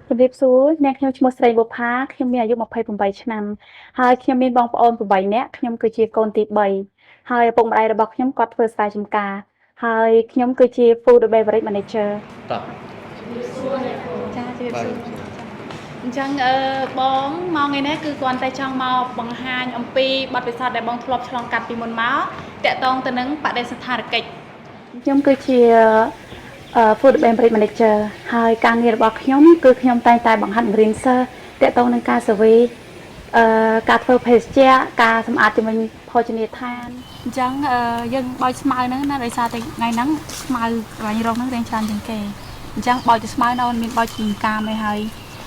ជំរាបសួរអ្នកខ្ញុំឈ្មោះស្រីបុប្ផាខ្ញុំមានអាយុ28ឆ្នាំហើយខ្ញុំមានបងប្អូន8នាក់ខ្ញុំគឺជាកូនទី3ហើយឪពុកម្ដាយរបស់ខ្ញុំគាត់ធ្វើស្រែចម្ការហើយខ្ញុំគឺជា Food and Beverage Manager តោះចាជំរាបសួរអញ្ចឹងបងមកថ្ងៃនេះគឺគ្រាន់តែចង់មកបង្ហាញអំពីបទពិសោធន៍ដែលបងធ្លាប់ឆ្លងកាត់ពីមុនមកតាក់ទងទៅនឹងបដិសណ្ឋារកិច្ចខ្ញុំគឺជា Food and Beverage Manager ហើយការងាររបស់ខ្ញុំគឺខ្ញុំតែងតែបង្ហាត់បង្រៀនសិស្សតាក់ទងនឹងការ survey ការធ្វើភេសជ្ជៈការសម្អាតជំនាញភោជនីយដ្ឋានអញ្ចឹងយើងបោចស្មៅហ្នឹងណាដោយសារតែថ្ងៃហ្នឹងស្មៅរាញ់រងហ្នឹងរៀងច្រើនជាងគេអញ្ចឹងបោចទៅស្មៅនៅមានបោចពីកាមឯហើយ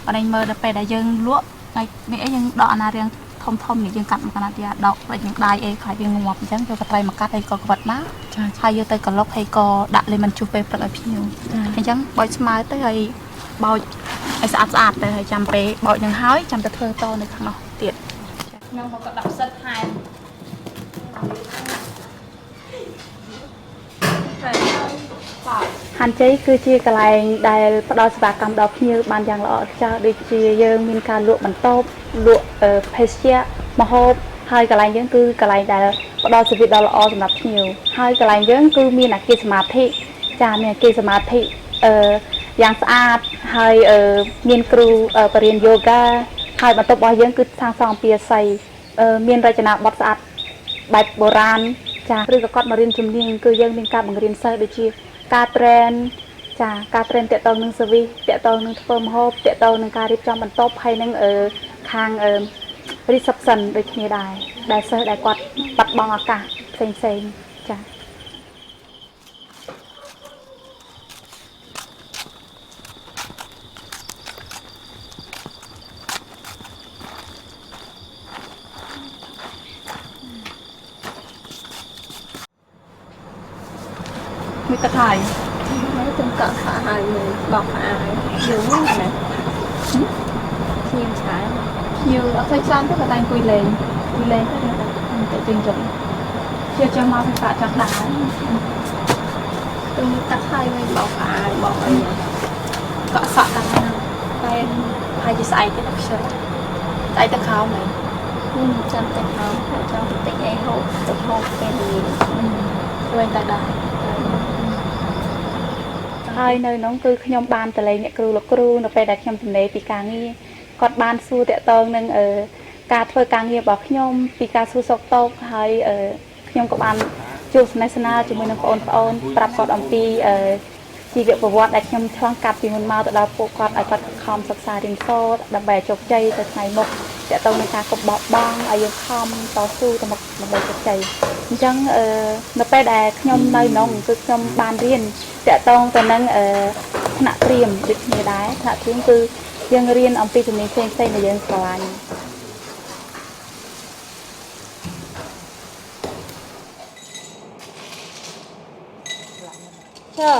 អត់ឯងមើលដល់ពេលដែលយើងលក់ថ្ងៃនេះអីយើងដកអាណារៀងធំនេះយើងកាត់មកកណាត់ទៀតដកដូចយើងដាយអីខ្លាចវាងាប់អញ្ចឹងយកកត្រៃមកកាត់ហើយក៏ក្វិតមកហើយយកទៅក្លុកហើយក៏ដាក់លេមិនជុះពេលព្រឹកឲ្យភ្ញៀវអញ្ចឹងបោចស្មៅទៅហើយបោចឲ្យស្អាតទៅហើយចាំពេលបោចនឹងហើយចាំទៅធ្វើតនៅខាងនោះទៀតខ្ញុំមកក៏ដាក់ផ្សិតថែមហាន់ជ័យគឺជាកន្លែងដែលផ្ដល់សេវាកម្មដល់ភ្ញៀវបានយ៉ាងល្អឥតខ្ចោះដូចជាយើងមានការលក់បន្ទប់លក់ភេសជ្ជៈម្ហូបហើយកន្លែងយើងគឺកន្លែងដែលផ្ដល់សេវាដ៏ល្អសម្រាប់ភ្ញៀវហើយកន្លែងយើងគឺមានអគារសមាធិចាមានអគារសមាធិយ៉ាងស្អាតហើយមានគ្រូបរិញ្ញាយូហ្គាហើយបន្ទប់របស់យើងគឺសាងសង់អំពីអាស័យមានរចនាបថស្អាតបែបបុរាណចាឬក៏គាត់មករៀនជំនាញគឺយើងមានការបង្រៀនសិស្សដូចជាការ train ចាការ train តាក់ទងនឹង service តាក់ទងនឹងធ្វើម្ហូបតាក់ទងនឹងការរៀបចំបន្ទប់ហើយនឹងខាងreception ដូចគ្នាដែរដែលសិស្សដែលគាត់បាត់បង់ឱកាសផ្សេងចាមួយទឹកហើយmới trong cỡ phá hai người bọc ai dữ nè chim trái nhiều ở phía trong tức là đang quỳ lên thế để trình chuẩn chưa cho mau phải phạt chặt đá tôi tắt hai người bọc ai bọc ai cọ sọt đá đây hai chỉ sai cái đặc sơ tại tao khao này trong tay không ở trong tay ai hộp cái gì quên tại đây ហើយនៅនោះគឺខ្ញុំបានតលេងអ្នកគ្រូលោកគ្រូនៅពេលដែលខ្ញុំទំនេរពីការងារគាត់បានសួរតាក់ទងនឹងការធ្វើការងាររបស់ខ្ញុំពីការសួរសុខទុក្ខហើយខ្ញុំក៏បានជួបស្នេហ៍ស្នាលជាមួយនឹងបងប្អូនប្រាប់គាត់អំពីជីវប្រវត្តិដែលខ្ញុំឆ្លងកាត់ពីមុនមកទៅដល់ពួកគាត់ឲ្យគាត់ខំសិក្សារៀនសូត្រដើម្បីជោគជ័យទៅថ្ងៃមុខតាក់ទងនឹងការកុបបោះបង់ឲ្យយើងខំតស៊ូទៅមុខដើម្បីជោគជ័យអញ្ចឹងនៅពេលដែលខ្ញុំនៅក្នុងគឺខ្ញុំបានរៀនតាក់ទងទៅនឹងថ្នាក់ព្រាហ្មណ៍ដូចគ្នាដែរថ្នាក់ព្រាហ្មណ៍គឺយើងរៀនអំពីជំនាញផ្សេងៗដែលយើងស្រឡាញ់ចា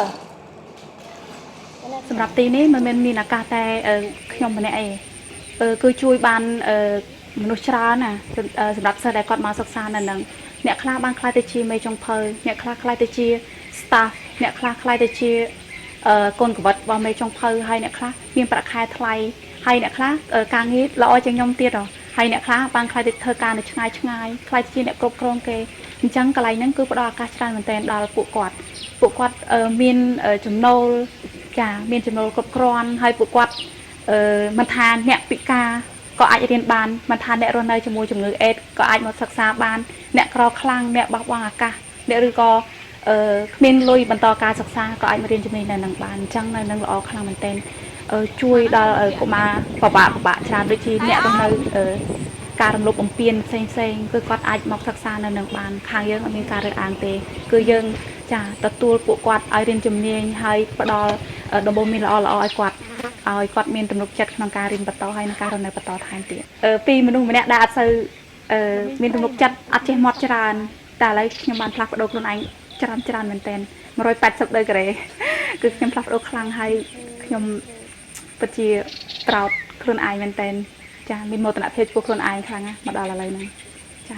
សម្រាប់ទីនេះមិនមែនមានឱកាសតែខ្ញុំម្នាក់ឯងគឺជួយបានមនុស្សច្រើនណាសម្រាប់សិស្សដែលគាត់មកសិក្សានៅនឹងអ្នកខ្លះបានខ្លាយទៅជាមេចុងភៅអ្នកខ្លះខ្លាយទៅជា staff អ្នកខ្លះខ្លាយទៅជាកូនកវិតរបស់មេចុងភៅហើយអ្នកខ្លះមានប្រាក់ខែថ្លៃហើយអ្នកខ្លះការងារល្អជាងខ្ញុំទៀតហើយអ្នកខ្លះបានខ្លាយទៅធ្វើការនៅឆ្ងាយខ្លាយជាអ្នកគ្រប់គ្រងគេអញ្ចឹងកន្លែងហ្នឹងគឺផ្ដល់ឱកាសច្រើនមែនទែនដល់ពួកគាត់មានចំណូលចាមានចំណូលគ្រប់គ្រាន់ហើយពួកគាត់មិនថាអ្នកពិការក៏អាចរៀនបានមិនថាអ្នករស់នៅជាមួយជំងឺអេដក៏អាចមកសិក្សាបានអ្នកក្រខ្លាំងអ្នកបោះបង់ឱកាសអ្នកឬក៏គ្មានលុយបន្តការសិក្សាក៏អាចមករៀនជំនាញនៅនឹងបានអញ្ចឹងនៅនឹងល្អខ្លាំងមែនទែនជួយដល់កុមារពិបាកច្រើនដូចជាអ្នករស់នៅការរំលោភបំពានផ្សេងគឺគាត់អាចមកសិក្សានៅនឹងបានខាងយើងអត់មានការរើសអើងទេគឺយើងចាទទួលពួកគាត់ឲ្យរៀនជំនាញហើយផ្ដល់ដំបូន្មានល្អឲ្យគាត់មានទំនុកចិត្តក្នុងការរៀនបន្តហើយនឹងការរស់នៅបន្តថែមទៀតពីមនុស្សម្នាក់ដែលអត់សូវមានទំនុកចិត្តអត់ចេះមកច្រើនតែឥឡូវខ្ញុំបានផ្លាស់ប្ដូរខ្លួនឯងច្រើនមែនទែន180ដឺក្រេគឺខ្ញុំផ្លាស់ប្ដូរខ្លាំងហើយខ្ញុំពិតជាប្រោតខ្លួនឯងមែនទែនចាមានមោទនភាពចំពោះខ្លួនឯងខ្លាំងណាស់មកដល់ឥឡូវហ្នឹងចា